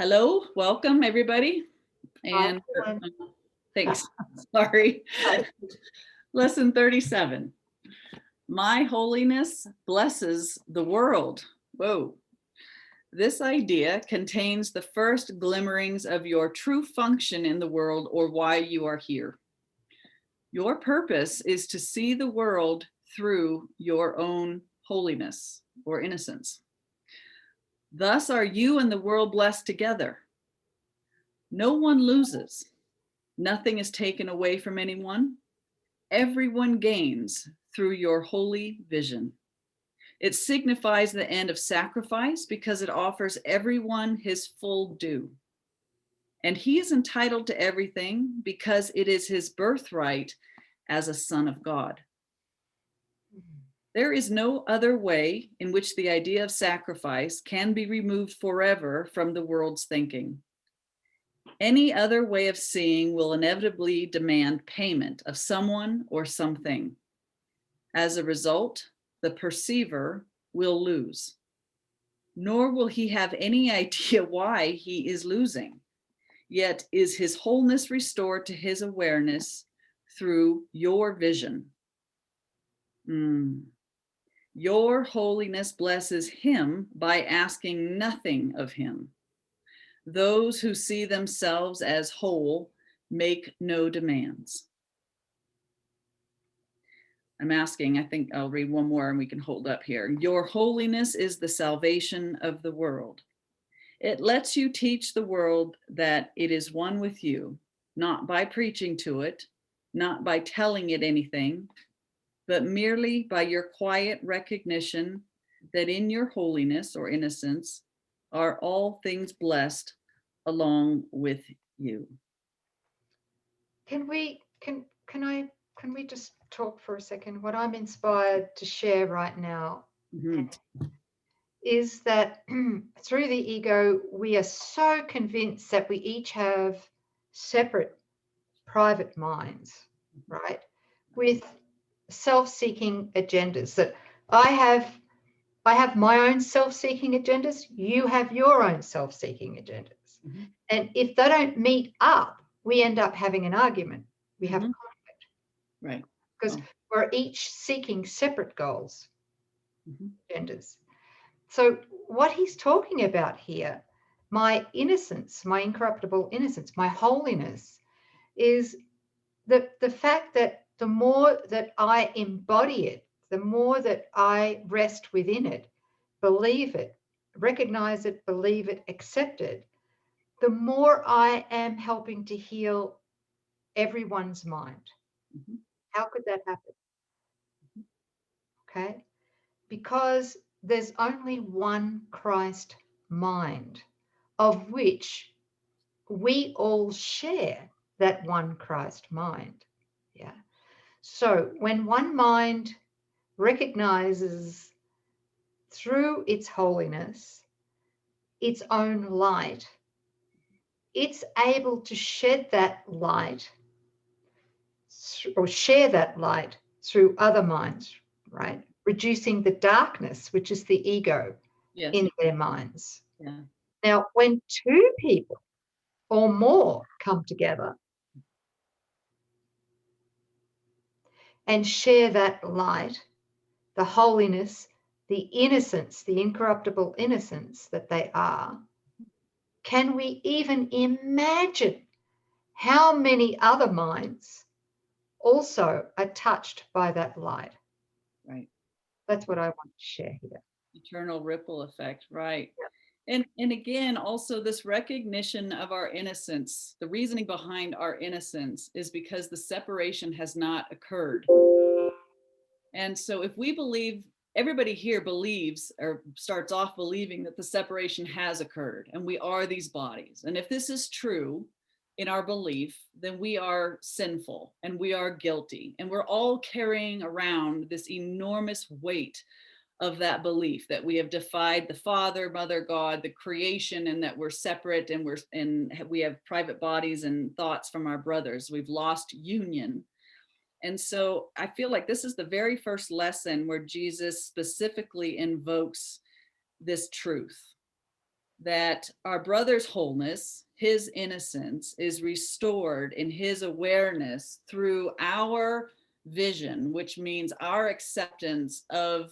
Hello, welcome everybody. And thanks, sorry. Lesson 37. My holiness blesses the world. Whoa. This idea contains the first glimmerings of your true function in the world or why you are here. Your purpose is to see the world through your own holiness or innocence. Thus are you and the world blessed together. No one loses. Nothing is taken away from anyone. Everyone gains through your holy vision. It signifies the end of sacrifice because it offers everyone his full due. And he is entitled to everything because it is his birthright as a son of God. There is no other way in which the idea of sacrifice can be removed forever from the world's thinking. Any other way of seeing will inevitably demand payment of someone or something. As a result, the perceiver will lose, nor will he have any idea why he is losing. Yet is his wholeness restored to his awareness through your vision. Your holiness blesses him by asking nothing of him. Those who see themselves as whole make no demands. I'm asking, I think I'll read one more and we can hold up here. Your holiness is the salvation of the world. It lets you teach the world that it is one with you, not by preaching to it, not by telling it anything, but merely by your quiet recognition that in your holiness or innocence are all things blessed along with you. Can we just talk for a second? What I'm inspired to share right now is that through the ego, we are so convinced that we each have separate private minds, right? With self-seeking agendas that I have my own self-seeking agendas, you have your own self-seeking agendas. And if they don't meet up, we end up having an argument. We have a conflict. Right. Because we're each seeking separate goals, agendas. So what he's talking about here, my innocence, my incorruptible innocence, my holiness, is the fact that the more that I embody it, the more that I rest within it, believe it, recognize it, believe it, accept it, the more I am helping to heal everyone's mind. How could that happen? Okay. Because there's only one Christ mind, of which we all share that one Christ mind. Yeah. So when one mind recognizes through its holiness, its own light, it's able to shed that light or share that light through other minds, right? Reducing the darkness, which is the ego, in their minds. Yeah. Now, when two people or more come together and share that light, the holiness, the innocence, the incorruptible innocence that they are, can we even imagine how many other minds also are touched by that light? Right. That's what I want to share here. Eternal ripple effect, right. Yeah. And again, also this recognition of our innocence, the reasoning behind our innocence is because the separation has not occurred. And so if we believe, everybody here believes or starts off believing that the separation has occurred and we are these bodies. And if this is true in our belief, then we are sinful and we are guilty. And we're all carrying around this enormous weight of that belief that we have defied the Father, Mother, God, the creation, and that we're separate and we have private bodies and thoughts from our brothers. We've lost union. And so I feel like this is the very first lesson where Jesus specifically invokes this truth, that our brother's wholeness, his innocence, is restored in his awareness through our vision, which means our acceptance of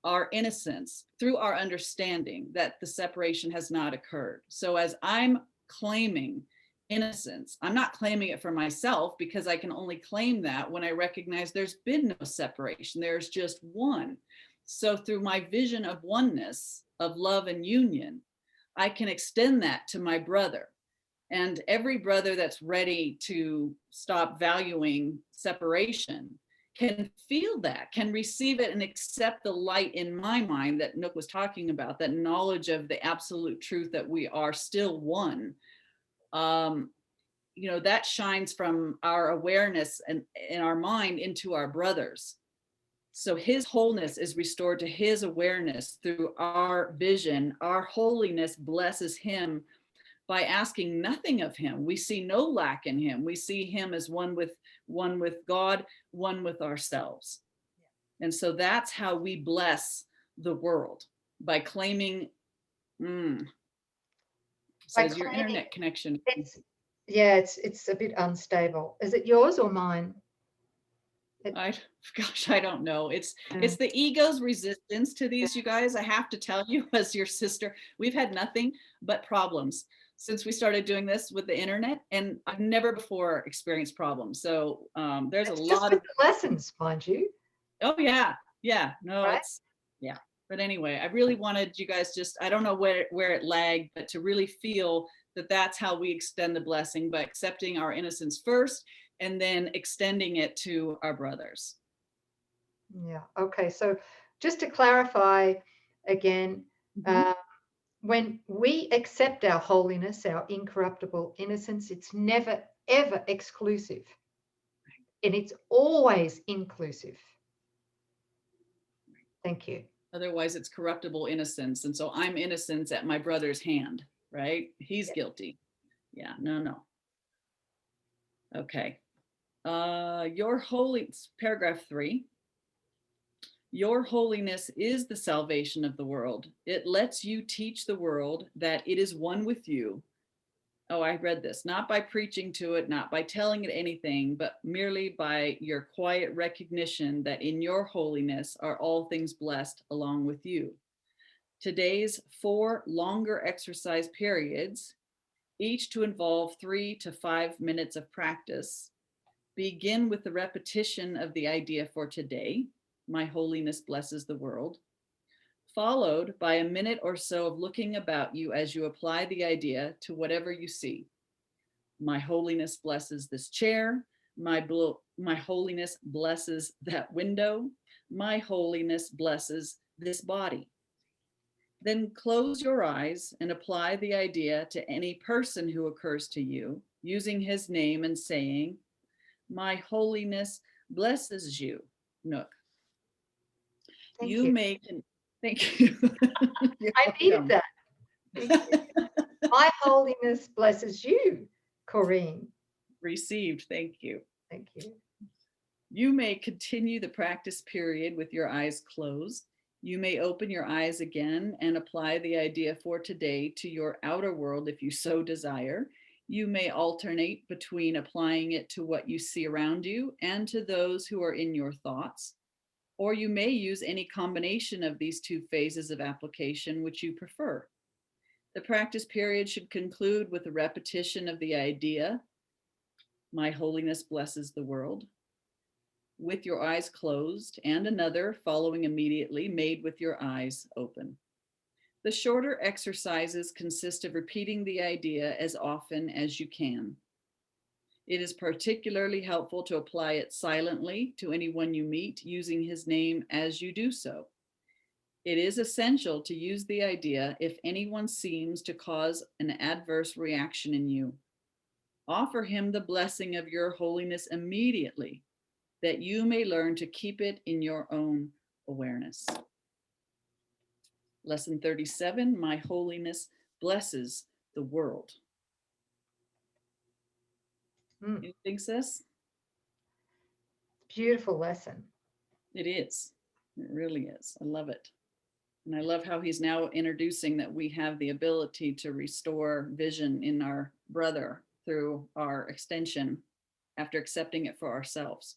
our innocence, through our understanding that the separation has not occurred. So as I'm claiming innocence, I'm not claiming it for myself, because I can only claim that when I recognize there's been no separation, there's just one. So through my vision of oneness, of love and union, I can extend that to my brother. And every brother that's ready to stop valuing separation can feel that, can receive it and accept the light in my mind that Nouk was talking about, that knowledge of the absolute truth that we are still one. That shines from our awareness and in our mind into our brothers. So his wholeness is restored to his awareness through our vision. Our holiness blesses him by asking nothing of him. We see no lack in him. We see him as one with God, one with ourselves. And so that's how we bless the world, by claiming, says your internet connection. It's a bit unstable. Is it yours or mine? I don't know. It's the ego's resistance to these, you guys. I have to tell you, as your sister, we've had nothing but problems since we started doing this with the internet, and I've never before experienced problems. So there's it's a just lot with of the lessons, mind you. Oh yeah, no, right? Yeah. But anyway, I really wanted you guys, just, I don't know where it lagged, but to really feel that that's how we extend the blessing, by accepting our innocence first and then extending it to our brothers. Yeah. Okay. So just to clarify again, when we accept our holiness, our incorruptible innocence, it's never, ever exclusive. And it's always inclusive. Thank you. Otherwise, it's corruptible innocence. And so I'm innocence at my brother's hand, right? He's guilty. Yeah, no. Okay. Your holy, paragraph 3. Your holiness is the salvation of the world. It lets you teach the world that it is one with you. Oh, I read this. Not by preaching to it, not by telling it anything, but merely by your quiet recognition that in your holiness are all things blessed along with you. Today's 4 longer exercise periods, each to involve 3 to 5 minutes of practice, begin with the repetition of the idea for today. My holiness blesses the world, followed by a minute or so of looking about you as you apply the idea to whatever you see. My holiness blesses this chair. My holiness blesses that window. My holiness blesses this body. Then close your eyes and apply the idea to any person who occurs to you, using his name and saying, my holiness blesses you, Nouk. Thank you. Thank you. I needed that. Thank you. My holiness blesses you, Coreen. Received. Thank you. Thank you. You may continue the practice period with your eyes closed. You may open your eyes again and apply the idea for today to your outer world if you so desire. You may alternate between applying it to what you see around you and to those who are in your thoughts. Or you may use any combination of these 2 phases of application which you prefer. The practice period should conclude with a repetition of the idea, my holiness blesses the world, with your eyes closed, and another following immediately, made with your eyes open. The shorter exercises consist of repeating the idea as often as you can. It is particularly helpful to apply it silently to anyone you meet, using his name as you do so. It is essential to use the idea if anyone seems to cause an adverse reaction in you. Offer him the blessing of your holiness immediately, that you may learn to keep it in your own awareness. Lesson 37, my holiness blesses the world. You think, sis? Beautiful lesson. It is. It really is. I love it. And I love how he's now introducing that we have the ability to restore vision in our brother through our extension after accepting it for ourselves.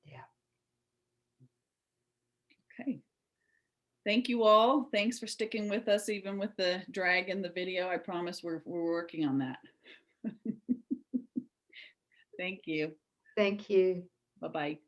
Yeah. Okay. Thank you all. Thanks for sticking with us, even with the drag in the video. I promise we're working on that. Thank you. Thank you. Bye-bye.